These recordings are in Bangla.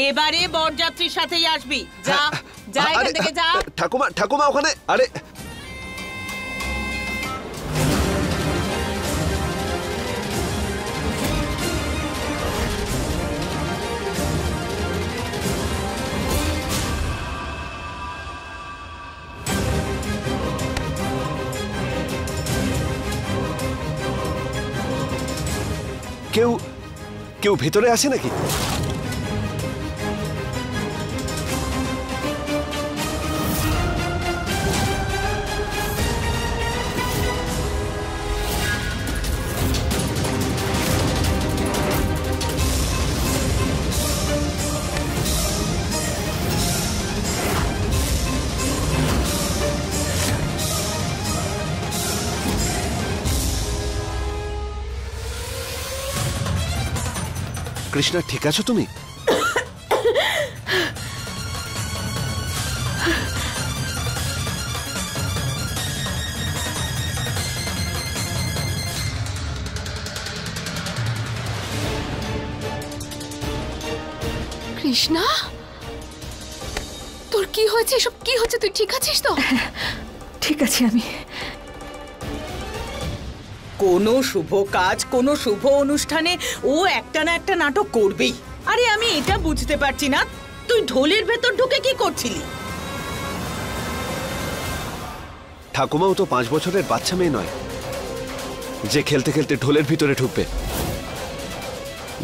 এবারে বরযাত্রীর সাথেই আসবি। যা যা এখান থেকে যা। ঠাকুমা ঠাকুমা ওখানে। আরে কেউ কেউ ভেতরে আছে নাকি? কৃষ্ণা, ঠিক আছো তুমি? কৃষ্ণা, তোর কি হয়েছে? এসব কি হচ্ছে? তুই ঠিক আছিস তো? ঠিক আছে আমি। কোনো শুভ কাজ, কোনো শুভ অনুষ্ঠানে ও একটা না একটা নাটক করবেই। আরে আমি এটা বুঝতে পারছি না, তুই ঢোলের ভেতর ঢুকে কি করছিলি? ঠাকুমাও তো 5 বছরের বাচ্চা মেয়ে নয় যে খেলতে খেলতে ঢোলের ভিতরে ঢুকবে।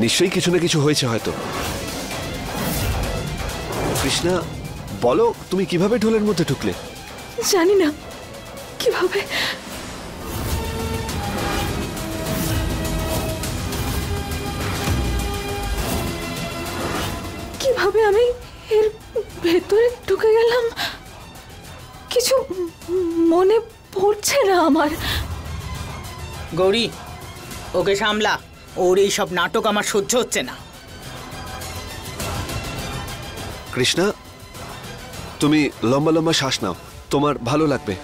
নিশ্চয়ই কিছু না কিছু হয়েছে হয়তো। কৃষ্ণা, বলো তুমি কিভাবে ঢোলের মধ্যে ঢুকলে? জানি না কিভাবে। কিভাবে আমি এর ভেতরে ঢুকে গেলাম কিছু মনে পড়ছে না আমার। গৌরী, ওকে সামলা। ওর এই সব নাটক আমার সহ্য হচ্ছে না। কৃষ্ণা, তুমি লম্বা লম্বা শ্বাস নাও, তোমার ভালো লাগবে।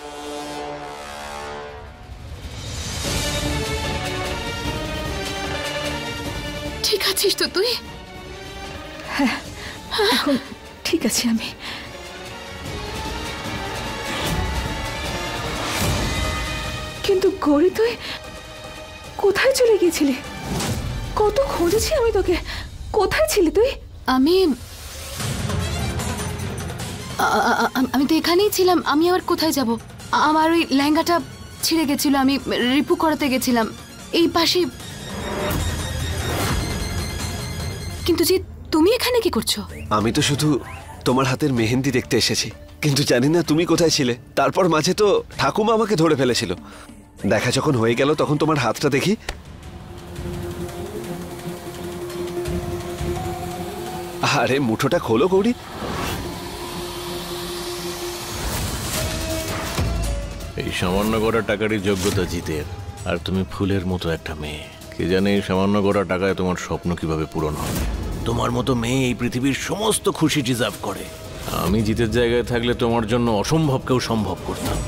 ঠিক আছিস তো তুই? হ্যাঁ, এখন ঠিক আছে আমি। কিন্তু গৌরী, তুই কোথায় চলে গিয়েছিলি? কত খুঁজেছি আমি তোকে। কোথায় ছিলি তুই? আমি তো এখানেই ছিলাম। আমি আবার কোথায় যাব? আমার ওই লেহেঙ্গাটা ছিঁড়ে গেছিল, আমি রিপু করাতে গেছিলাম এই পাশে। কিন্তু জি, তুমি এখানে কি করছো? আমি তো শুধু তোমার হাতের মেহেন্দি দেখতে এসেছি, কিন্তু জানি না তুমি কোথায় ছিলে। তারপর মাঝে তো ঠাকুমা আমাকে ধরে ফেলেছিল। দেখা যখন হয়ে গেল তখন তোমার হাতটা দেখি। আরে মুঠোটা খোলো গৌরী। এই সামান্য কটা টাকারই যোগ্যতা জিতের, আর তুমি ফুলের মতো একটা মেয়ে। কে জানে এই সামান্য কটা টাকায় তোমার স্বপ্ন কিভাবে পূরণ হবে। তোমার মতো মেয়ে এই পৃথিবীর সমস্ত খুশি ডিজার্ভ করে। আমি জিতের জায়গায় থাকলে তোমার জন্য অসম্ভবকেও সম্ভব করতাম।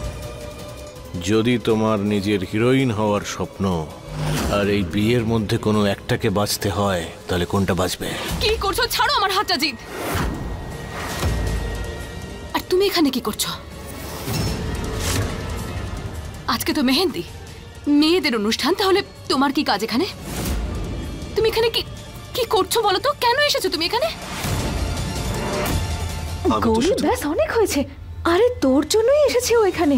যদি তোমার নিজের হিরোইন হওয়ার স্বপ্ন আর এই বিয়ের মধ্যে কোনো একটাকে বাঁচতে হয়, তাহলে কোনটা বাঁচবে? কি করছো? ছাড়ো আমার হাতটা জিৎ। আর তুমি এখানে কি করছো? আজকে তো মেহেন্দি, মেয়েদের অনুষ্ঠান, তাহলে তোমার কি কাজ এখানে? তুমি এখানে কি কি করছো বলো তো? কেন এসেছো তুমি এখানে? গৌরী, ব্যাস অনেক হয়েছে। আরে তোর জন্যই এসেছে ও এখানে।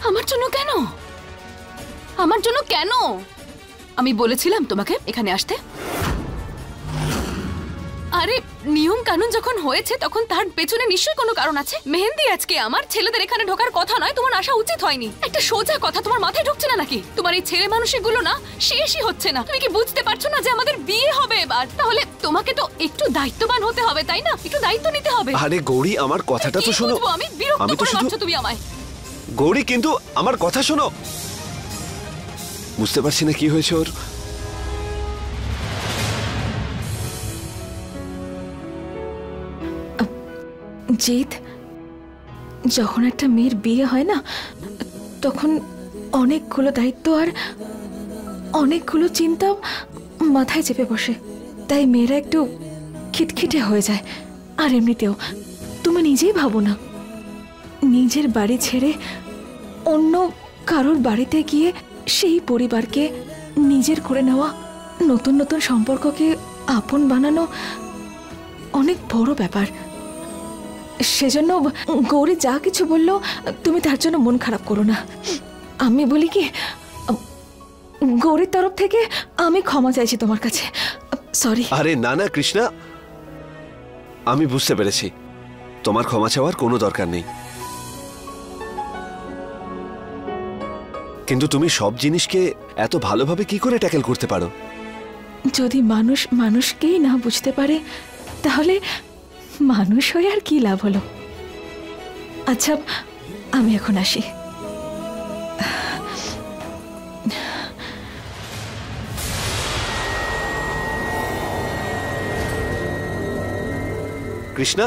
আমার জন্য কেন? আমার জন্য কেন? আমি বলেছিলাম তোমাকে এখানে আসতে। আরে নিয়ম কানুন যখন হয়েছে তখন তার পেছনে নিশ্চয়ই কোনো কারণ আছে। মেহেন্দি আজকে আমার, ছেলেদের এখানে ঢোকার কথা নয়। তোমার আসা উচিত হয়নি। একটা সোজা কথা তোমার মাথায় ঢুকছে না নাকি? তোমার এই ছেলে মানুষগুলো না শেষই হচ্ছে না। তুমি কি বুঝতে পারছো না যে আমাদের বিয়ে হবে এবার? তাহলে তোমাকে তো একটু দায়িত্ববান হতে হবে, তাই না? একটু দায়িত্ব নিতে হবে। আরে গৌরী, আমার কথাটা তো শোনো। আমি বিরক্ত করে মারছো তুমি আমায়। গৌরী, কিন্তু আমার কথা শোনো। বুঝতে পারছি না কি হয়েছে ওর। জিৎ, যখন একটা মেয়ের বিয়ে হয় না, তখন অনেকগুলো দায়িত্ব আর অনেকগুলো চিন্তা মাথায় চেপে বসে। তাই মেয়েরা একটু খিটখিটে হয়ে যায়। আর এমনিতেও তুমি নিজেই ভাবো না, নিজের বাড়ি ছেড়ে অন্য কারোর বাড়িতে গিয়ে সেই পরিবারকে নিজের করে নেওয়া, নতুন নতুন সম্পর্ককে আপন বানানো অনেক বড় ব্যাপার। সেজন্য গৌরী যা কিছু বলল তুমি তার জন্য মন খারাপ করো না। আমি বলি কি, গৌরীর তরফ থেকে আমি ক্ষমা চাইছি তোমার কাছে। সরি। আরে না না কৃষ্ণা, আমি বুঝতে পেরেছি তোমার ক্ষমা চাওয়ার কোনো দরকার নেই। কিন্তু তুমি সব জিনিসকে এত ভালোভাবে কি করে ট্যাকেল করতে পারো? যদি মানুষ মানুষকেই না বুঝতে পারে তাহলে মানুষ হয়ে আর কি লাভ হলো। আচ্ছা আমি এখন আসি। কৃষ্ণা,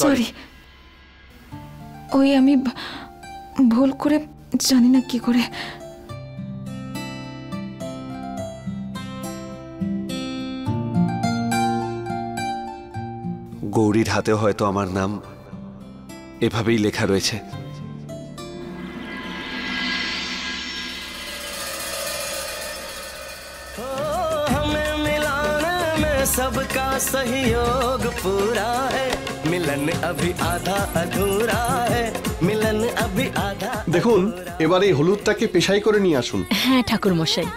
সরি, ওই আমি ভুল করে জানি না কি করে। গৌরীর হাতেও হয়তো আমার নাম এভাবেই লেখা রয়েছে। सबका सहयोग पूरा है, मिलन अभी आधा अधूरा है, मिलन अभी आधा। দেখুন এবার এই হলুদটাকে পেশাই করে নিয়ে আসুন। হ্যাঁ ঠাকুর মশাই।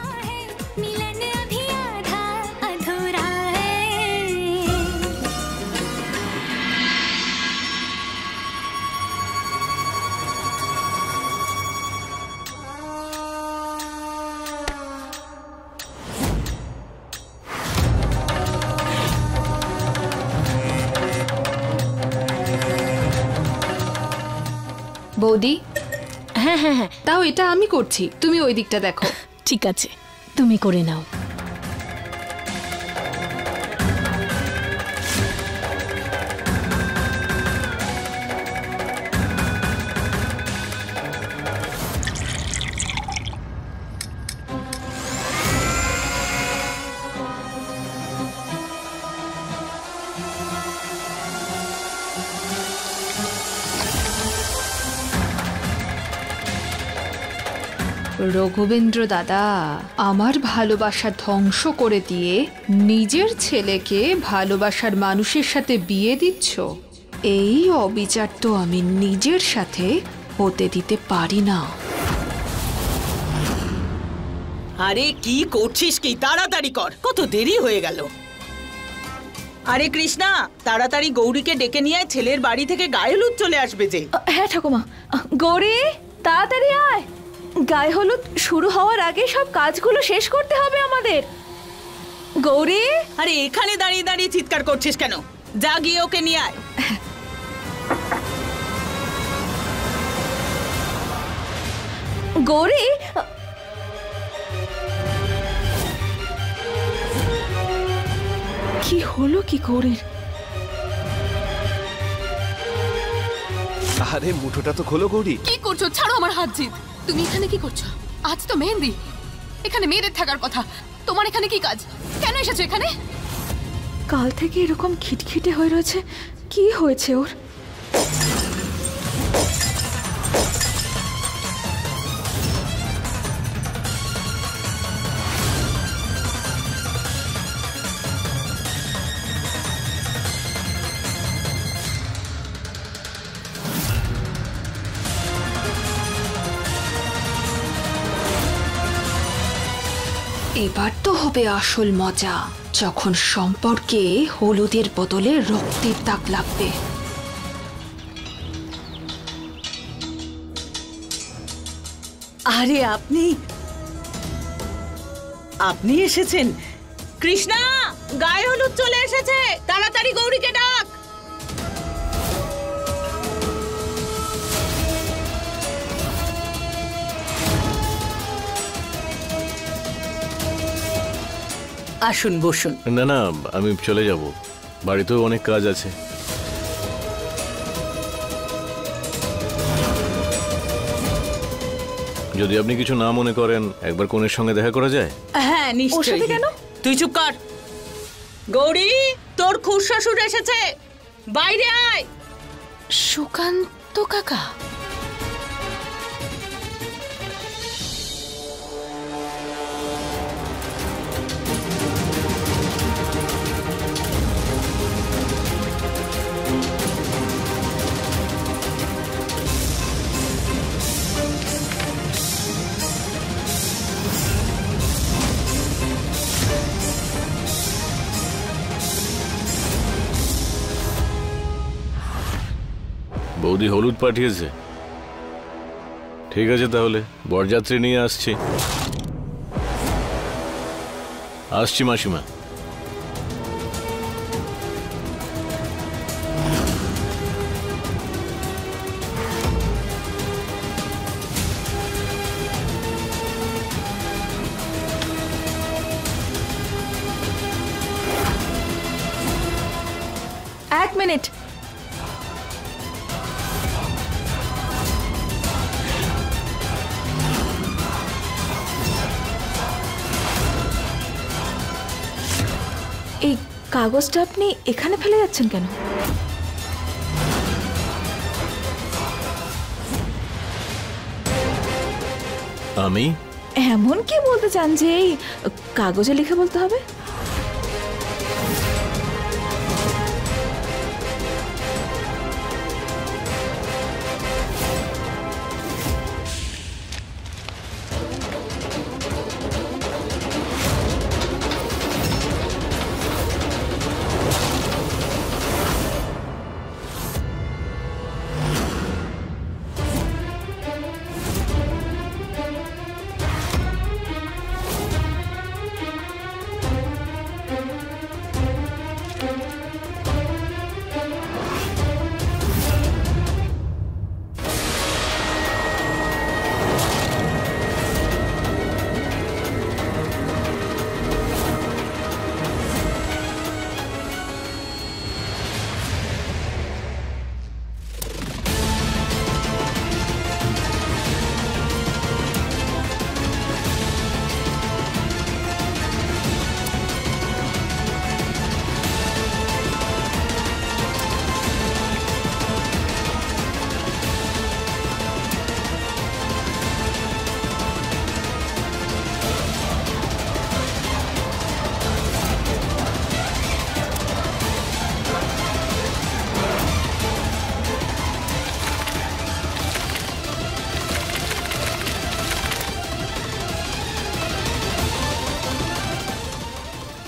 বৌদি, হ্যাঁ হ্যাঁ হ্যাঁ, তাও এটা আমি করছি, তুমি ওই দিকটা দেখো। ঠিক আছে, তুমি করে নাও। রঘুবেন্দ্র দাদা, আমার ভালোবাসা ধ্বংস করে দিয়ে নিজের ছেলেকে ভালোবাসার মানুষের সাথে বিয়ে দিচ্ছ, এই অবিচার তো আমি নিজের সাথে হতে দিতে পারি না। আরে কি করছিস কি? তাড়াতাড়ি কর, কত দেরি হয়ে গেল। আরে কৃষ্ণা, তাড়াতাড়ি গৌরীকে ডেকে নিয়ে আয়, ছেলের বাড়ি থেকে গায়ে হলুদ চলে আসবে যে। হ্যাঁ ঠাকুমা। গৌরী তাড়াতাড়ি আয়, গায়ে হলুদ শুরু হওয়ার আগে সব কাজগুলো শেষ করতে হবে আমাদের। গৌরী! আরে এখানে দাঁড়িয়ে দাঁড়িয়ে চিৎকার করছিস কেন? যা গিয়ে ওকে নিয়ে আয়। গৌরী! কি হলো কি গৌরীর? আরে মুঠোটা তো খোলো গৌরী। কি করছো? ছাড়ো আমার হাত। জিৎ, তুমি এখানে কি করছো? আজ তো মেহেন্দি, এখানে মেয়েদের থাকার কথা। তোমার এখানে কি কাজ? কেন এসেছো এখানে? কাল থেকে এরকম খিটখিটে হয়ে রয়েছে, কি হয়েছে ওর? এবার তো হবে আসল মজা, যখন সম্পর্কে হলুদের বদলে রক্তের দাগ লাগবে। আরে আপনি এসেছেন? কৃষ্ণা, গায়ে হলুদ চলে এসেছে, তাড়াতাড়ি গৌরীকে ডাক। আসুন, বসুন। না না, আমি চলে যাব, বাড়িতেও অনেক কাজ আছে। যদি আপনি কিছু না মনে করেন, একবার কোনের সঙ্গে দেখা করা যায়? হ্যাঁ, নিশ্চয়ই। কেন? তুই চুপ কর। গৌরী, তোর খুড়শ্বশুর এসেছে, বাইরে আয়। সুকান্ত কাকা? বৌদি হলুদ পাঠিয়েছে। ঠিক আছে, তাহলে বরযাত্রী নিয়ে আসছি। মাসিমা। এক মিনিট। এই কাগজটা আপনি এখানে ফেলে যাচ্ছেন কেন? আমি এমন কি বলতে চান যে এই কাগজে লিখে বলতে হবে?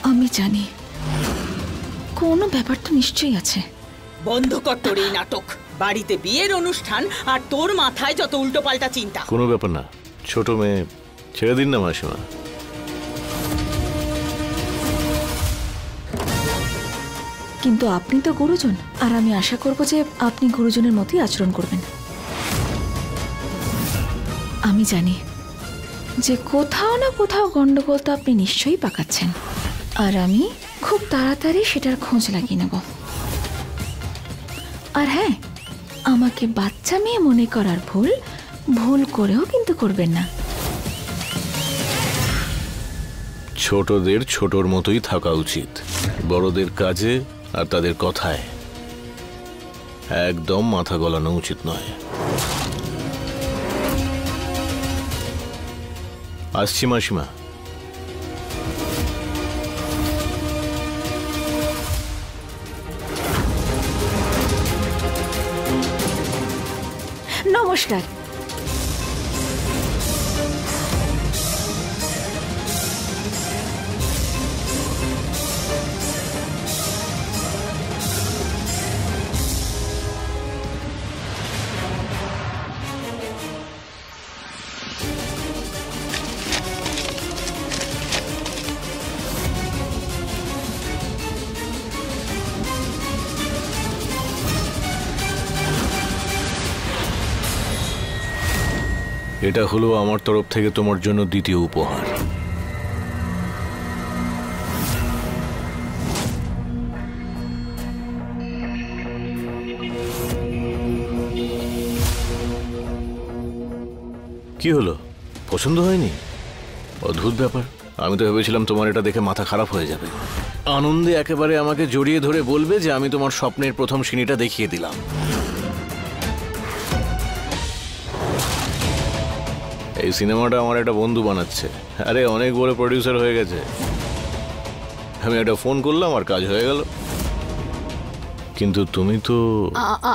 আমি জানি কোনো ব্যাপার তো নিশ্চয়ই আছে। বন্ধ কর তোর এই নাটক। বাড়িতে বিয়ের অনুষ্ঠান আর তোর মাথায় যত উল্টোপাল্টা চিন্তা। কোনো ব্যাপার না, ছোট মেয়ে, ছেড়ে দিন না মাসিমা। কিন্তু আপনি তো গুরুজন, আর আমি আশা করব যে আপনি গুরুজনের মতোই আচরণ করবেন। আমি জানি যে কোথাও না কোথাও গন্ডগোল তো আপনি নিশ্চয়ই পাকাচ্ছেন, আর আমি খুব তাড়াতাড়ি সেটার খোঁজ লাগিয়ে নেব। আর হ্যাঁ, আমাকে বাচ্চা মেয়ে মনে করার ভুল করেও কিন্তু করবেন না। ছোটদের ছোটর মতোই থাকা উচিত, বড়দের কাজে আর তাদের কথায় একদম মাথা গলানো উচিত নয়। আসছি মাসিমা। নমস্কার। এটা হলো আমার তরফ থেকে তোমার জন্য দ্বিতীয় উপহার। কি হলো, পছন্দ হয়নি? অদ্ভুত ব্যাপার, আমি তো ভেবেছিলাম তোমার এটা দেখে মাথা খারাপ হয়ে যাবে। আনন্দে একেবারে আমাকে জড়িয়ে ধরে বলবে যে আমি তোমার স্বপ্নের প্রথম সিঁড়িটা দেখিয়ে দিলাম। এই সিনেমাটা আমার একটা বন্ধু বানাচ্ছে, আরে অনেক বড় প্রডিউসার হয়ে গেছে। আমি একটা ফোন করলাম আর কাজ হয়ে গেল। কিন্তু তুমি তো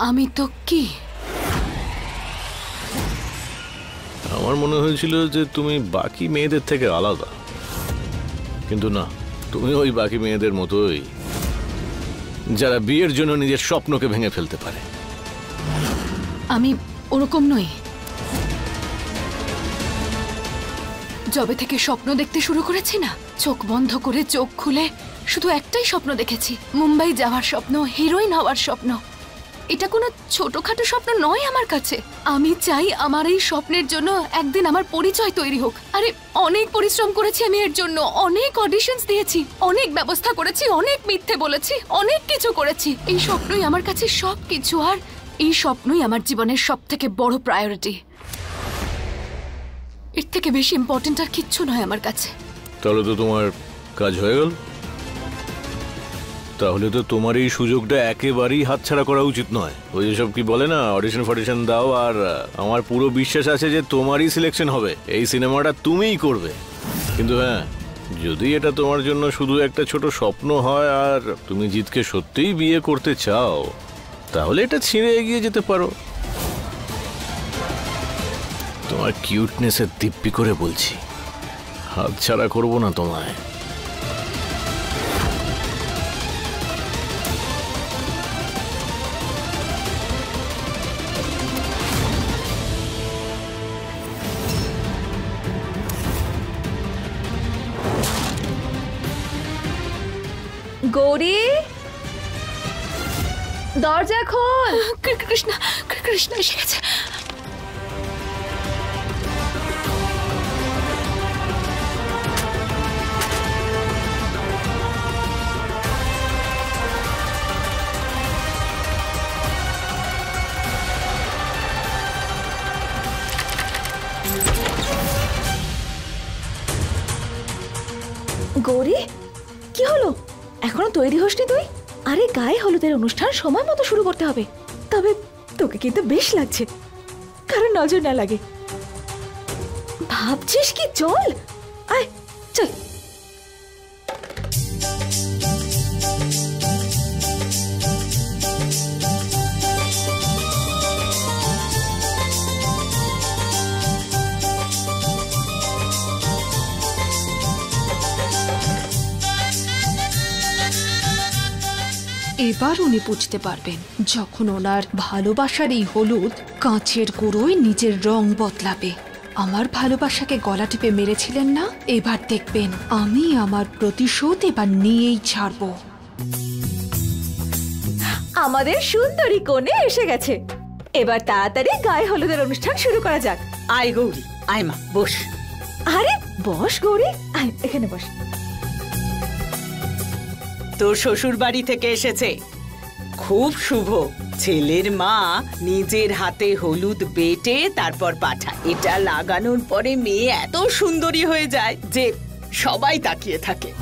আমি তো কি, আমার মনে হয়েছিল যে তুমি বাকি মেয়েদের থেকে আলাদা, কিন্তু না, তুমি ওই বাকি মেয়েদের মতোই, যারা বিয়ের জন্য নিজের স্বপ্নকে ভেঙে ফেলতে পারে। আমি ওরকম নই। যবে থেকে স্বপ্ন দেখতে শুরু করেছি না, চোখ বন্ধ করে চোখ খুলে শুধু একটাই স্বপ্ন দেখেছি, মুম্বাই যাওয়ার স্বপ্ন, হিরোইন হওয়ার স্বপ্ন। এটা কোনো ছোটখাটো স্বপ্ন নয় আমার কাছে। আমি চাই আমার এই স্বপ্নের জন্য একদিন আমার পরিচয় তৈরি হোক। আরে অনেক পরিশ্রম করেছি আমি এর জন্য, অনেক অডিশনস দিয়েছি, অনেক ব্যবস্থা করেছি, অনেক মিথ্যে বলেছি, অনেক কিছু করেছি। এই স্বপ্নই আমার কাছে সবকিছু, আর এই স্বপ্নই আমার জীবনের সবথেকে বড় প্রায়োরিটি। এর থেকে বেশি ইম্পর্টেন্ট আর কিচ্ছু নয় আমার কাছে। তাহলে তো তোমার কাজ হয়ে গেল। তাহলে তো তোমার এই সুযোগটা একেবারেই হাতছাড়া করা উচিত নয়। ওই যেসব কি বলে না, অডিশন ফডিশন দাও, আর আমার পুরো বিশ্বাস আছে যে তোমারই সিলেকশন হবে, এই সিনেমাটা তুমিই করবে। কিন্তু হ্যাঁ, যদি এটা তোমার জন্য শুধু একটা ছোট স্বপ্ন হয় আর তুমি জিতকে সত্যিই বিয়ে করতে চাও, তাহলে এটা ছিঁড়ে এগিয়ে যেতে পারো। তোমার কিউটনেসের দিব্যি করে বলছি, হাতছাড়া করবো না তোমায়। গৌরী, দরজা খোল। কৃষ্ণ, কৃষ্ণ এসে গেছে। গৌরী, কি হলো? এখনো তৈরি হসনি তুই? আরে গায়ে হলুদের অনুষ্ঠান সময় মতো শুরু করতে হবে। তবে তোকে কিন্তু বেশ লাগছে, কারণ নজর না লাগে। ভাবছিস কি? চল, আয় চল। এবার উনি বুঝতে পারবেন যখন ওনার ভালোবাসার এই হলুদ কাঁচের গুঁড়োয় নিজের রং বদলাবে। আমার ভালোবাসাকে গলা টিপে মেরেছিলেন না, এবার দেখবেন আমি আমার প্রতিশোধ এবার নিয়েই ছাড়বো। আমাদের সুন্দরী কনে এসে গেছে, এবার তাড়াতাড়ি গায়ে হলুদের অনুষ্ঠান শুরু করা যাক। আয় গৌরী, আয় মা, বস। আরে বস গৌরী, আয় এখানে বস। তোর শ্বশুর বাড়ি থেকে এসেছে, খুব শুভ। ছেলের মা নিজের হাতে হলুদ বেটে তারপর পাঠায়। এটা লাগানোর পরে মেয়ে এত সুন্দরী হয়ে যায় যে সবাই তাকিয়ে থাকে।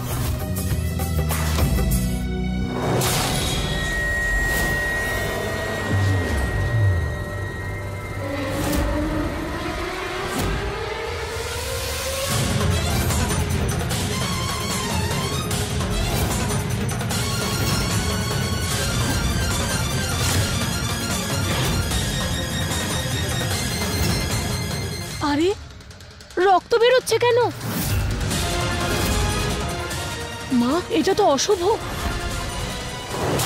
আরে রক্ত বেরোচ্ছে কেন? মা, এটা তো অশুভ।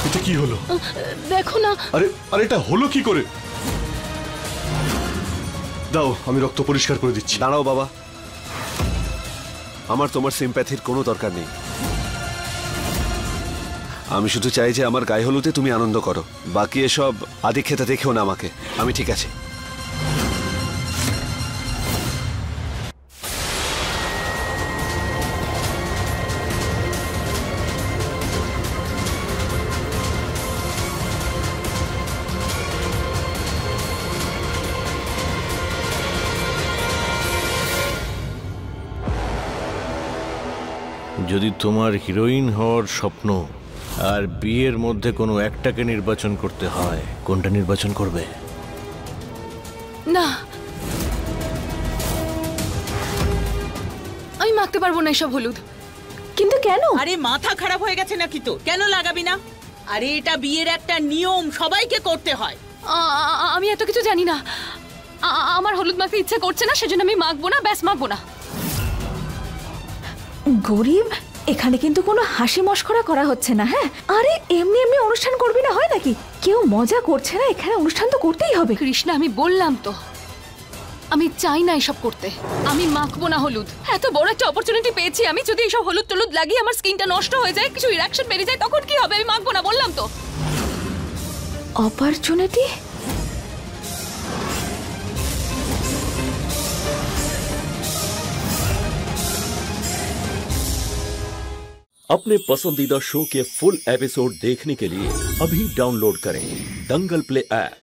এটা কি হলো? দেখো না। আরে আরে এটা হলো কি করে? দাও, আমি রক্ত পরিষ্কার করে দিচ্ছি। দাঁড়াও বাবা, আমার তোমার সিম্প্যাথির কোনো দরকার নেই। আমি শুধু চাই যে আমার গায়ে হলুদে তুমি আনন্দ করো। বাকি এসব আদিক্ষেতা দেখেও না আমাকে, আমি ঠিক আছে। যদি তোমার হিরোইন হওয়ার স্বপ্ন আর বিয়ের মধ্যে কোনো একটাকে নির্বাচন করতে হয়, কোনটা নির্বাচন করবে? না, আমি মাখতে পারবো না এসব হলুদ। কিন্তু কেন? আরে মাথা খারাপ হয়ে গেছে নাকি তো? কেন লাগাবি না? আরে এটা বিয়ের একটা নিয়ম, সবাইকে করতে হয়। আমি এত কিছু জানি না। আমার হলুদ মাখতে ইচ্ছা করছে না, সেজন্য আমি মাখবো না, ব্যাস মাখবো না। গরিব, এখানে কিন্তু কোনো হাসি মশকরা করা হচ্ছে না। হ্যাঁ, আরে এমনি এমনি অনুষ্ঠান করবি না হয় নাকি? কেউ মজা করছে না, এখানে অনুষ্ঠান তো করতেই হবে। কৃষ্ণা, আমি বললাম তো আমি চাই না এসব করতে। আমি মাখবো না হলুদ। এত বড় একটা অপরচুনিটি পেয়েছি আমি, যদি এইসব হলুদ টলুদ লাগিয়ে আমার স্কিনটা নষ্ট হয়ে যায়, কিছু রিঅ্যাকশন বেরিয়ে যায়, তখন কি হবে? আমি মাখবো না, বললাম তো। অপরচুনিটি? अपने पसंदीदा शो के फुल एपिसोड देखने के लिए अभी डाउनलोड करें दंगल प्ले ऐप।